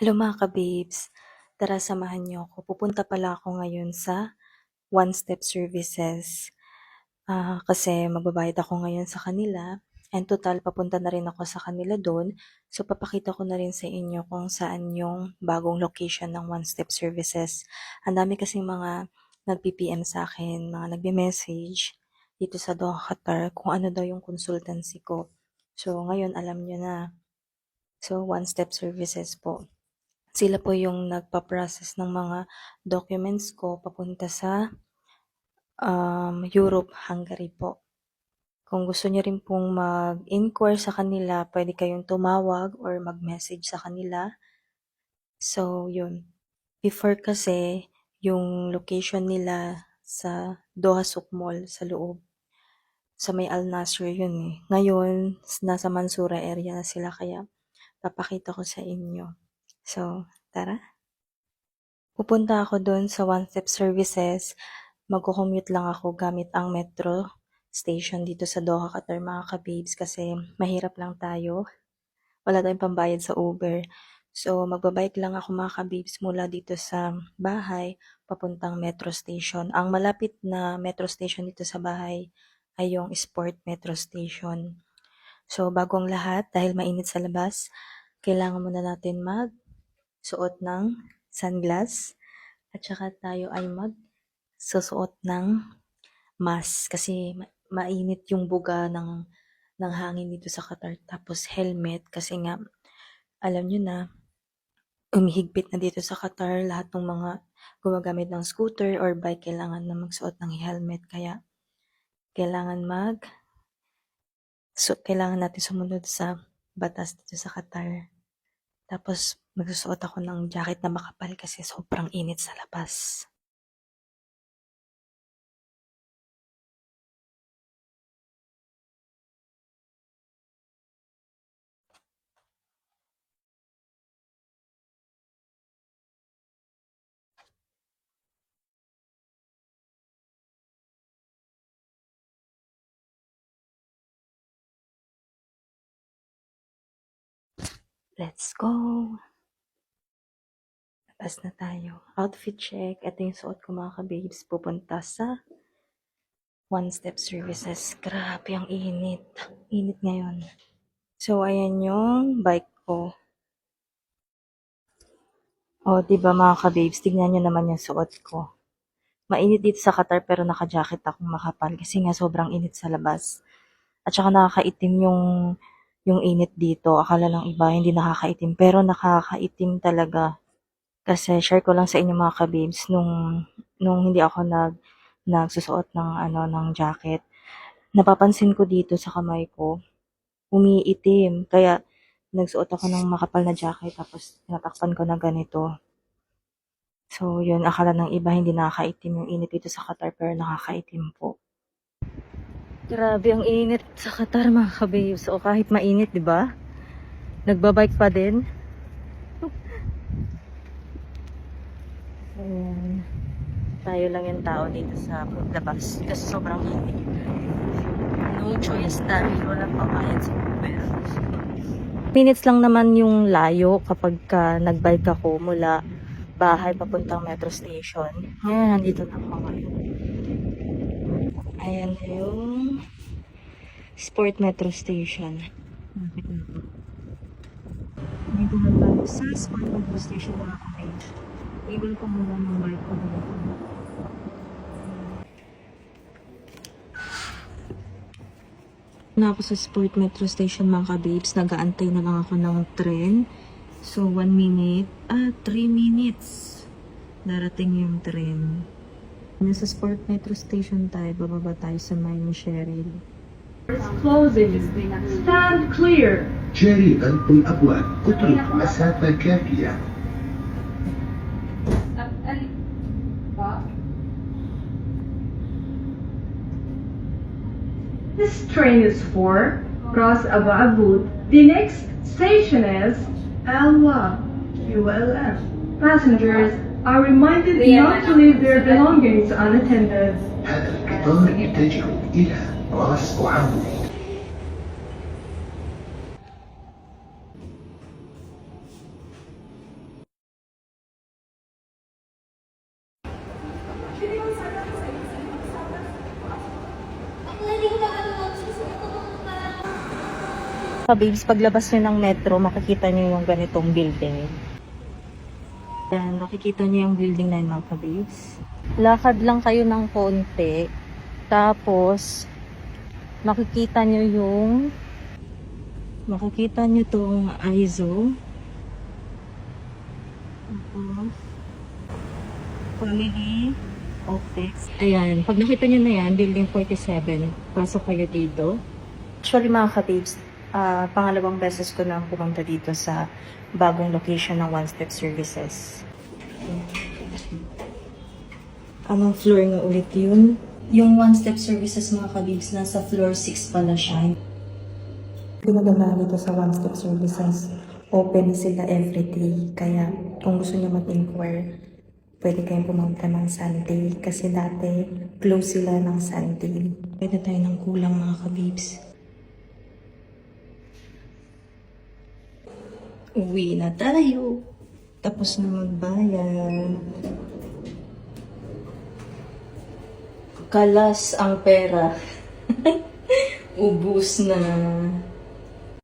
Hello mga ka-babes, tara samahan niyo ako. Pupunta pala ako ngayon sa One Step Services. Kasi magbabayad ako ngayon sa kanila. And total, papunta na rin ako sa kanila doon. So papakita ko na rin sa inyo kung saan yung bagong location ng One Step Services. Ang dami kasing mga nag-PPM sa akin, mga nagbe-message dito sa Doha, Qatar, kung ano daw yung consultancy ko. So ngayon alam nyo na. So One Step Services po. Sila po yung nagpa-process ng mga documents ko papunta sa Europe, Hungary po. Kung gusto niyo rin pong mag-inquire sa kanila, pwede kayong tumawag or mag-message sa kanila. So, yun. Before kasi, yung location nila sa Doha Souk Mall sa loob. Sa may Al Nasser yun eh. Ngayon, nasa Mansura area na sila kaya papakita ko sa inyo. So, tara. Pupunta ako doon sa One Step Services. Magko-commute lang ako gamit ang metro station dito sa Doha, Qatar mga ka-babes kasi mahirap lang tayo. Wala tayong pambayad sa Uber. So, magbabike lang ako mga ka-babes mula dito sa bahay papuntang metro station. Ang malapit na metro station dito sa bahay ay yung Sport Metro Station. So, bago ang lahat, dahil mainit sa labas, kailangan muna natin magsuot ng sunglass at saka tayo ay magsusuot ng mask kasi mainit yung buga ng hangin dito sa Qatar. Tapos helmet kasi nga alam nyo na umihigpit na dito sa Qatar lahat ng mga gumagamit ng scooter or bike kailangan na magsuot ng helmet kaya kailangan natin sumunod sa batas dito sa Qatar. Tapos magsusuot ako ng jacket na makapal kasi sobrang init sa labas. Let's go! Labas na tayo. Outfit check. Ito yung suot ko mga ka-babes. Pupunta sa One Step Services. Grabe, ang init. Init ngayon. So, ayan yung bike ko. O, diba mga ka-babes, tignan nyo naman yung suot ko. Mainit dito sa Qatar pero naka-jacket akong makapal kasi nga sobrang init sa labas. At saka nakakaitim yung init dito. Akala ng iba hindi nakakaitim pero nakakaitim talaga. Kasi share ko lang sa inyo mga ka-babes nung hindi ako nagsusuot ng jacket. Napapansin ko dito sa kamay ko, umiitim. Kaya nagsuot ako ng makapal na jacket tapos tinatakpan ko na ganito. So, yun, akala ng iba hindi nakakaitim yung init dito sa Qatar pero nakakaitim po. Grabe ang init sa Qatar mga ka-babes. O kahit mainit, di ba? Nagbabike pa din. Ayan. Tayo lang yung tao dito sa labas kasi sobrang init. No choice dahil walang pamayad sa Uber. Minutes lang naman yung layo kapag nagbike ako mula bahay papuntang metro station. Ngayon, nandito na ako ngayon. Ayan yung Sport Metro Station. Dito na tayo sa Sport Metro Station mga kapage. Igol ko muna ng bike ko dito. Na ako sa Sport Metro Station mga kababes. Nag-aantay na lang ako ng tren. So 1 minute, 3 minutes. Darating yung tren. Nasa Sport Metro Station tayo. Bababa tayo sa Mine Cheryl. Closing. Stand clear. جاري غلق الأبواب. اترك مسافة كافية. This train is for Ras Abu Abud. The next station is Al-Wa, ULM. Passengers are reminded not to leave their belongings unattended. هذا القطار يتجه إلى راس عمود. Kabibs, paglabas nyo ng metro, makikita nyo yung ganitong building. Yan, nakikita nyo yung building na yun, mga kabibs. Lakad lang kayo ng konti. Tapos, makikita nyo tong ISO. Family Optics. Ayan, pag nakita nyo na yan, building 47, pasok kayo dito. Actually mga kabibs, pangalawang beses ko na pumunta dito sa bagong location ng One Step Services. Anong floor nga ulit yun? Yung One Step Services mga kabibs, nasa floor 6 pala siya. Pinagana dito sa One Step Services, open sila everyday. Kaya kung gusto nyo mag-inquire, pwede kayong pumunta ng Sunday. Kasi dati, close sila ng Sunday. Pwede tayo ng kulang mga kabibs. Uwi na tayo. Tapos na magbayad. Kalas ang pera. Ubus na.